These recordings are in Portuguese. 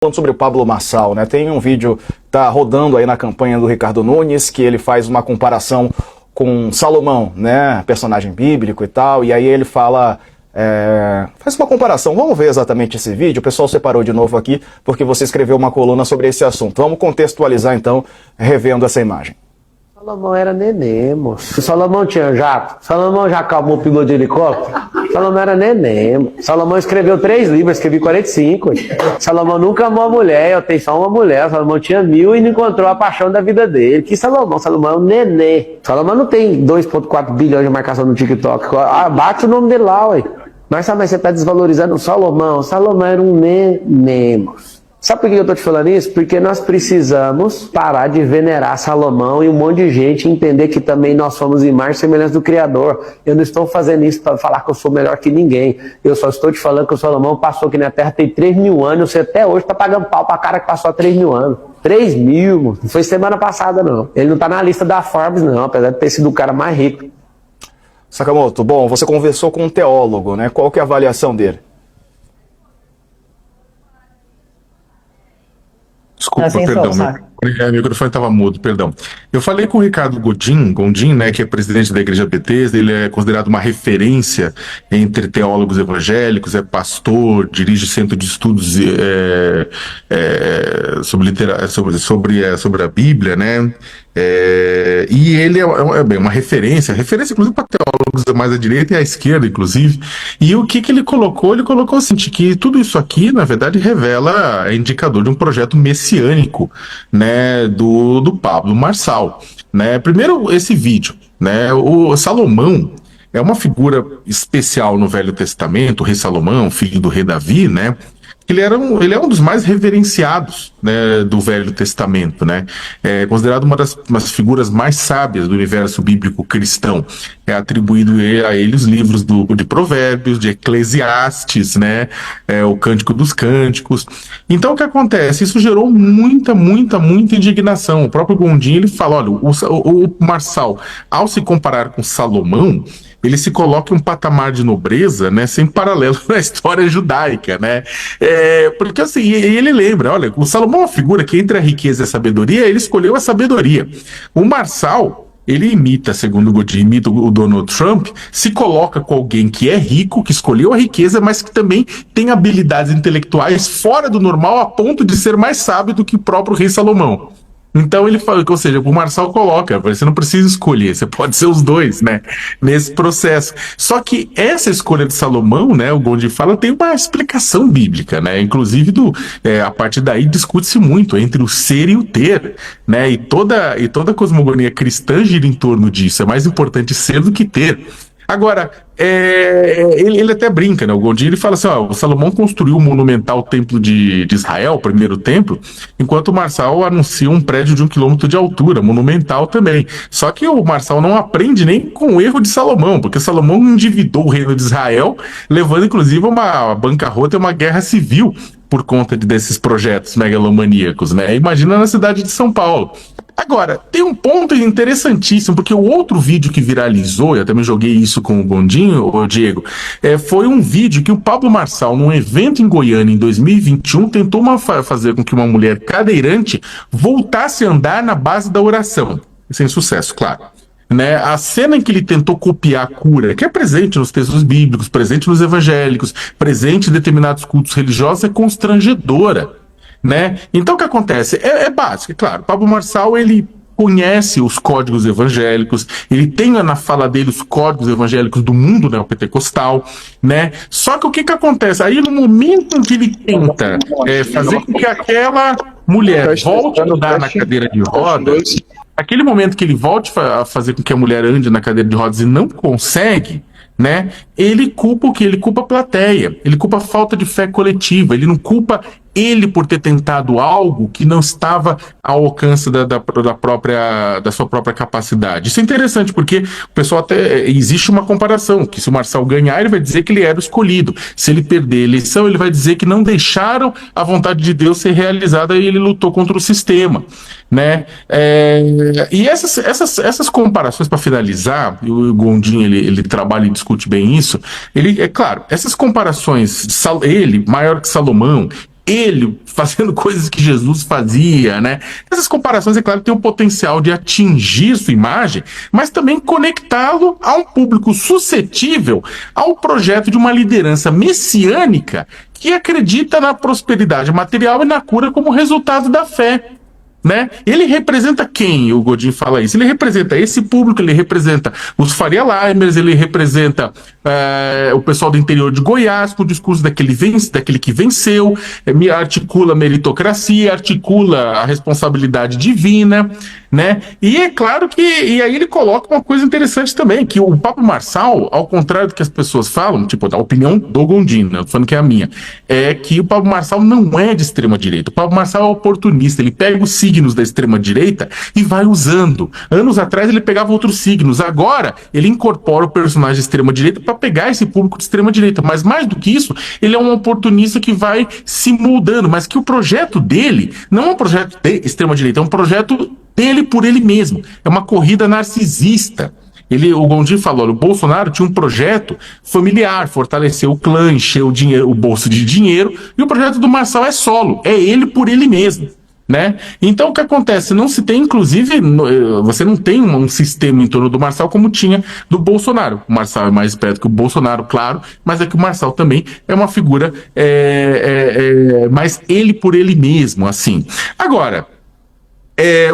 Falando sobre o Pablo Marçal, né? Tem um vídeo tá rodando aí na campanha do Ricardo Nunes, que ele faz uma comparação com Salomão, né? Personagem bíblico e tal, e aí ele fala, faz uma comparação. Vamos ver exatamente esse vídeo. O pessoal separou de novo aqui, porque você escreveu uma coluna sobre esse assunto. Vamos contextualizar então, revendo essa imagem. Salomão era neném, moço. Salomão tinha jato. Salomão já acalmou o piloto de helicóptero. Salomão era neném, moço. Salomão escreveu 3 livros, escrevi 45. Salomão nunca amou a mulher, eu tenho só uma mulher. Salomão tinha 1000 e não encontrou a paixão da vida dele. Que Salomão? Salomão é um neném. Salomão não tem 2,4 bilhões de marcação no TikTok. Bate o nome dele lá, ué. Mas sabe, você tá desvalorizando o Salomão. Salomão era um neném, moço. Sabe por que eu tô te falando isso? Porque nós precisamos parar de venerar Salomão e um monte de gente entender que também nós somos imagem e semelhança do Criador. Eu não estou fazendo isso para falar que eu sou melhor que ninguém. Eu só estou te falando que o Salomão passou aqui na Terra tem 3.000 anos. Você até hoje tá pagando pau pra cara que passou há 3.000 anos. 3.000, não foi semana passada não. Ele não tá na lista da Forbes não, apesar de ter sido o cara mais rico. Sakamoto, bom, você conversou com um teólogo, né? Qual que é a avaliação dele? Desculpa, perdão, meu microfone estava mudo, perdão. Eu falei com o Ricardo Gondim, né, que é presidente da Igreja Bethesda. Ele é considerado uma referência entre teólogos evangélicos, é pastor, dirige centro de estudos sobre a Bíblia, né? E ele é bem uma referência inclusive para teólogos mais à direita e à esquerda, inclusive. E o que ele colocou? Ele colocou assim, que tudo isso aqui, na verdade, revela, é indicador de um projeto messiânico, né, do Pablo Marçal, né? Primeiro, esse vídeo, né? O Salomão é uma figura especial no Velho Testamento, o rei Salomão, filho do rei Davi, né? Ele é um dos mais reverenciados, né, do Velho Testamento, né? É considerado uma das figuras mais sábias do universo bíblico cristão. É atribuído a ele os livros de Provérbios, de Eclesiastes, né? O Cântico dos Cânticos. Então, o que acontece? Isso gerou muita indignação. O próprio Gondim, ele fala, olha, o Marçal, ao se comparar com Salomão, ele se coloca em um patamar de nobreza, né, sem paralelo na história judaica, né? Porque assim, ele lembra, olha, o Salomão é uma figura que entre a riqueza e a sabedoria, ele escolheu a sabedoria. O Marçal, ele imita, segundo o Godin, imita o Donald Trump, se coloca com alguém que é rico, que escolheu a riqueza, mas que também tem habilidades intelectuais fora do normal, a ponto de ser mais sábio do que o próprio rei Salomão. Então ele fala, ou seja, o Marçal coloca, você não precisa escolher, você pode ser os dois, né, nesse processo. Só que essa escolha de Salomão, né, o Gondim fala, tem uma explicação bíblica, né, inclusive a partir daí discute-se muito entre o ser e o ter, né, e toda a cosmogonia cristã gira em torno disso, é mais importante ser do que ter. Agora, ele até brinca, né? O Gondim, ele fala assim, ó, o Salomão construiu o monumental templo de Israel, o primeiro templo, enquanto o Marçal anuncia um prédio de 1 quilômetro de altura, monumental também. Só que o Marçal não aprende nem com o erro de Salomão, porque Salomão endividou o reino de Israel, levando inclusive a uma bancarrota e uma guerra civil por conta desses projetos megalomaníacos, né? Imagina na cidade de São Paulo. Agora, tem um ponto interessantíssimo, porque o outro vídeo que viralizou, eu também joguei isso com o Gondim, o Diego, foi um vídeo que o Pablo Marçal, num evento em Goiânia em 2021, tentou fazer com que uma mulher cadeirante voltasse a andar na base da oração. Sem sucesso, claro. Né, a cena em que ele tentou copiar a cura, que é presente nos textos bíblicos, presente nos evangélicos, presente em determinados cultos religiosos, é constrangedora, né? Então o que acontece? É básico, é claro. Pablo Marçal, ele conhece os códigos evangélicos, ele tem na fala dele os códigos evangélicos do mundo neopentecostal, né? Só que o que acontece? Aí no momento em que ele tenta fazer com que aquela mulher volte a andar na cadeira de rodas, aquele momento que ele volte a fazer com que a mulher ande na cadeira de rodas e não consegue, né? Ele culpa o quê? Ele culpa a plateia, ele culpa a falta de fé coletiva, ele não culpa ele por ter tentado algo que não estava ao alcance da sua própria capacidade. Isso é interessante, porque o pessoal até, existe uma comparação, que se o Marçal ganhar, ele vai dizer que ele era o escolhido. Se ele perder a eleição, ele vai dizer que não deixaram a vontade de Deus ser realizada e ele lutou contra o sistema, né? E essas comparações, para finalizar, e o Gondim, ele trabalha e discute bem isso, ele, é claro, essas comparações, ele, maior que Salomão, ele fazendo coisas que Jesus fazia, né? Essas comparações, é claro, têm o potencial de atingir sua imagem, mas também conectá-lo a um público suscetível ao projeto de uma liderança messiânica que acredita na prosperidade material e na cura como resultado da fé. Né? Ele representa quem? O Godin fala isso. Ele representa esse público, ele representa os Faria Limers, ele representa o pessoal do interior de Goiás, com o discurso daquele que venceu, articula a meritocracia, articula a responsabilidade divina, né? E é claro que, e aí ele coloca uma coisa interessante também, que o Pablo Marçal, ao contrário do que as pessoas falam, tipo, a opinião do Gondim, né? Falando que é a minha, é que o Pablo Marçal não é de extrema direita. O Pablo Marçal é oportunista, ele pega os signos da extrema direita e vai usando. Anos atrás ele pegava outros signos, agora ele incorpora o personagem de extrema direita para pegar esse público de extrema direita, mas mais do que isso, ele é um oportunista que vai se moldando, mas que o projeto dele não é um projeto de extrema direita, é um projeto dele por ele mesmo, é uma corrida narcisista. O Gondim falou, o Bolsonaro tinha um projeto familiar, fortalecer o clã, encher o bolso de dinheiro, e o projeto do Marçal é solo, é ele por ele mesmo. Né? Então o que acontece? Não se tem, inclusive, você não tem um sistema em torno do Marçal como tinha do Bolsonaro. O Marçal é mais esperto que o Bolsonaro, claro, mas é que o Marçal também é uma figura mais ele por ele mesmo, assim. Agora,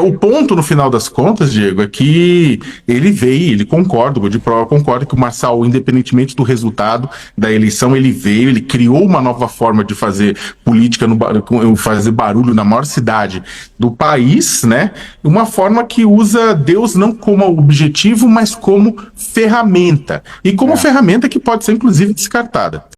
o ponto, no final das contas, Diego, é que ele concorda, o Godinho concorda que o Marçal, independentemente do resultado da eleição, ele criou uma nova forma de fazer política, fazer barulho na maior cidade do país, né? Uma forma que usa Deus não como objetivo, mas como ferramenta. E como ferramenta que pode ser, inclusive, descartada.